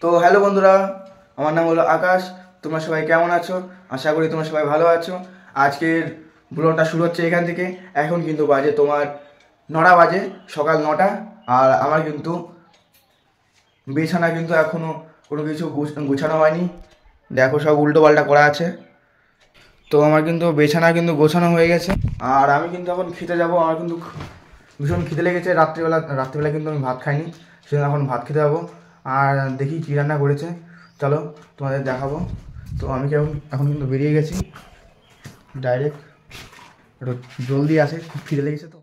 তো হ্যালো বন্ধুরা, আমার নাম হলো আকাশ। তোমরা সবাই কেমন আছো? আশা করি তোমরা সবাই ভালো আছো। আজকের ব্লগটা শুরু হচ্ছে এখান থেকে। এখন কিন্তু বাজে তোমার 9টা বাজে, সকাল 9টা। আর আমার কিন্তু বিছানা কিন্তু এখনও কোনো কিছু গুছানো হয়নি। দেখো সব উল্টো পাল্টা করা আছে। তো আমার কিন্তু বিছানা কিন্তু গোছানো হয়ে গেছে। আর আমি কিন্তু এখন খেতে যাব। আমার কিন্তু ভীষণ খিদে লেগেছে। রাত্রিবেলা কিন্তু আমি ভাত খাইনি, সেজন্য এখন ভাত খেতে যাবো। আর দেখি কী রান্না করেছে, চলো তোমাদের দেখাবো। তো আমি এখন কিন্তু বেরিয়ে গেছি ডাইরেক্ট। একটু জলদি আসে, খুব খিদে লেগেছে। তো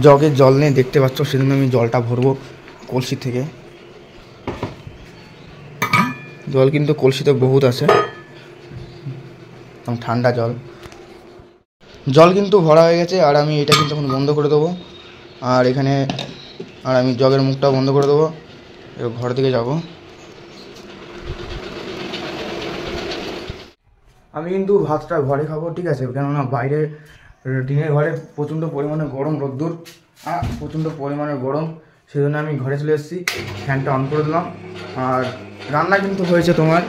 জগে জল নেই দেখতে পাচ্ছ, সেজন্য আমি জলটা ভরবো কলসি থেকে। জল কিন্তু কলসিতে বহুত আছে, ঠান্ডা জল কিন্তু ভরা হয়ে গেছে। আর আমি এটা কিন্তু এখন বন্ধ করে দেবো। আর আমি জগের মুখটা বন্ধ করে দেবো। ঘর দিকে যাব। আমি কিন্তু ভাতটা ঘরে খাবো, ঠিক আছে? কেননা বাইরে টিনের ঘরে প্রচণ্ড পরিমাণে গরম, রোদ্দুর প্রচণ্ড পরিমাণে গরম, সেই জন্য আমি ঘরে চলে এসেছি। ফ্যানটা অন করে দিলাম। আর রান্না কিন্তু হয়েছে তোমার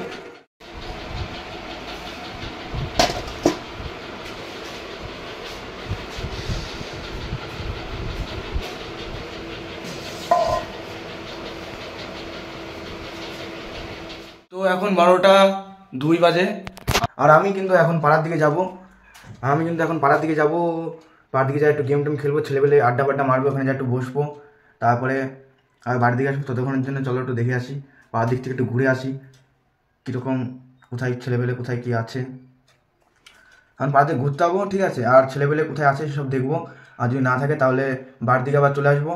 তো এখন 12টা 2 বাজে। আর আমি কিন্তু এখন পাড়ার দিকে যাব। পাড়ার দিকে যাই, একটু গেম টেম খেলবো, ছেলেবেলে আড্ডা বাড্ডা মারবো, ওখানে যা একটু বসবো। তারপরে আমি বাড়ির দিকে আসবো। ততক্ষণের জন্য চলো একটু দেখে আসি, পাড়ার দিক থেকে একটু ঘুরে আসি, কীরকম কোথায় ছেলেবেলে কোথায় কী আছে। আমি পাড়াতে ঘুরতে যাবো, ঠিক আছে? আর ছেলেবেলে কোথায় আছে সব দেখবো। আর যদি না থাকে তাহলে বাড়ির দিকে আবার চলে আসবো।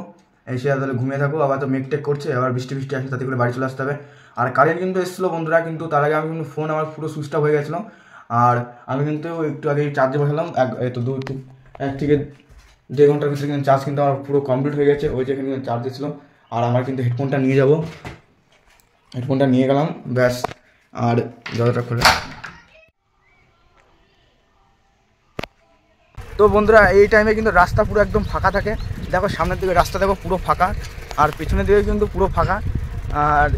এসে তাহলে ঘুমিয়ে থাকবো। আবার তো মেঘ টেক করছে, আবার বৃষ্টি আসে, তাতে করে বাড়ি চলে আসতে হবে। আর কারেন্ট কিন্তু এসেছিলো বন্ধুরা, কিন্তু তার আগে আমি কিন্তু ফোন আমার পুরো সুইচ অফ হয়ে গেছিলো। আর আমি কিন্তু একটু আগে চার্জে বসালাম, এক থেকে 1.5 ঘন্টার ভিতরে কিন্তু চার্জ কিন্তু আমার পুরো কমপ্লিট হয়ে গেছে। ওই যে এখানে চার্জ দিয়েছিলো। আর আমার কিন্তু হেডফোনটা নিয়ে যাব, হেডফোনটা নিয়ে গেলাম, ব্যাস। আর যতটা করে তো বন্ধুরা, এই টাইমে কিন্তু রাস্তা পুরো একদম ফাঁকা থাকে। দেখো সামনের দিকে রাস্তা দেখো পুরো ফাঁকা, আর পেছনের দিকে কিন্তু পুরো ফাঁকা। আর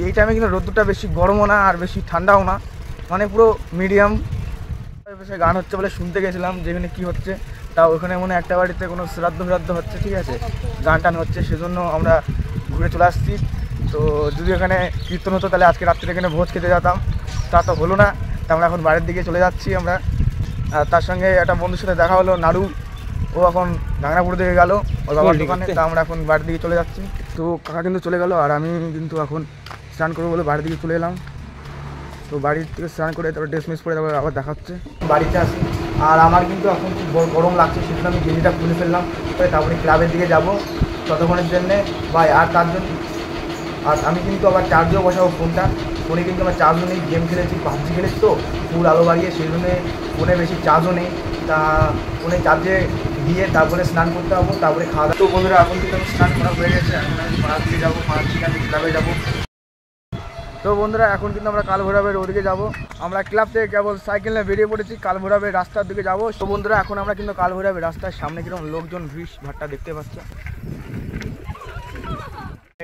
এই টাইমে কিন্তু রোদ্দুরটা বেশি গরমও না আর বেশি ঠান্ডাও না, মানে পুরো মিডিয়াম। গান হচ্ছে বলে শুনতে গেছিলাম যেখানে কি হচ্ছে, তা ওখানে মনে একটা বাড়িতে কোনো শ্রাদ্ধ হচ্ছে, ঠিক আছে? গান টান হচ্ছে, সেজন্য আমরা ঘুরে চলে আসছি। তো যদি এখানে কীর্তন হতো তাহলে আজকে রাত্রে এখানে ভোজ খেতে যেতাম, তা তো হলো না। তা আমরা এখন বাড়ির দিকে চলে যাচ্ছি আমরা। আর তার সঙ্গে একটা বন্ধুর সাথে দেখা হলো, নাড়ু। ও এখন গাংনাপুর দিকে গেল ওর বাবার দোকানে। তা আমরা এখন বাড়ির দিকে চলে যাচ্ছি। তো কাকা কিন্তু চলে গেল, আর আমি কিন্তু এখন স্নান করবো বলে বাড়ির দিকে চলে এলাম। তো বাড়ির থেকে স্নান করে তারপর ড্রেস মিস করে তারপরে আবার দেখা হচ্ছে। বাড়িতে আসি, আর আমার কিন্তু এখন খুব গরম লাগছে, সেজন্য আমি গেঞ্জিটা খুলে ফেললাম। তারপরে ক্লাবের দিকে যাব ততক্ষণের জন্যে ভাই। আর তার জন্য আমি কিন্তু আবার চার্জেও বসাবো ফোনে কিন্তু আমার চার্জও নেই। গেম খেলেছি, পাবজি খেলেছি, তো ফুল আলো বাড়িয়ে, সেই জন্য ফোনে বেশি চার্জও নেই। তা ফোনে চার্জে দিয়ে তারপরে স্নান করতে হবো, তারপরে খাওয়া দাওয়া। তো বন্ধুরা, এখন কিন্তু আমি স্নান করা হয়ে গেছে। এখন আমি পাড়ার দিকে যাবো, পাড়ার থেকে আমি ক্লাবে যাবো। তো বন্ধুরা, এখন কিন্তু আমরা কালভৈরবের ওদিকে যাব। আমরা ক্লাব থেকে কেবল সাইকেল নিয়ে বেরিয়ে পড়েছি, কালভৈরবের রাস্তার দিকে যাব। তো বন্ধুরা, এখন আমরা কিন্তু কালভৈরবের রাস্তার সামনে কিরকম লোকজন ভিড় ভাট্টা দেখতে পাচ্ছি।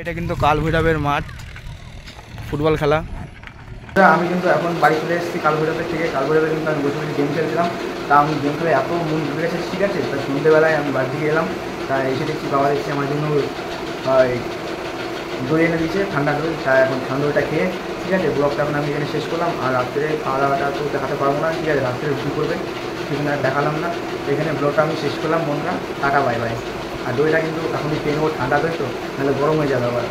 এটা কিন্তু কালভৈরবের মাঠ, ফুটবল খেলা। আমি কিন্তু এখন বাড়ি চলে এসেছি কালভৈরবের থেকে। কালভৈরবে কিন্তু আমি বসে গেম খেলছিলাম। তা আমি গেম খেলে এত মন ঢুকে গেছে, ঠিক আছে? তা সন্ধ্যেবেলায় আমি বাড়ি থেকে এলাম। তা এসে দেখছি বাবা দেখছি আমার জন্য দই এনে দিয়েছে, ঠান্ডা দই। তাই এখন ঠান্ডা দইটা খেয়ে, ঠিক আছে, ব্লগটা এখন আমি এখানে শেষ করলাম। আর রাত্রে খাওয়া দাওয়াটা তো দেখাতে পারবো না, ঠিক আছে? রাত্রে রুটি করবে, সেখানে আর দেখালাম না। এখানে ব্লগটা আমি শেষ করলাম বন্ধুরা, টাটা বাই বাই। আর দইটা কিন্তু এখন খেয়ে নেবো, ঠান্ডা দই তো, নাহলে গরম হয়ে যাবে আবার।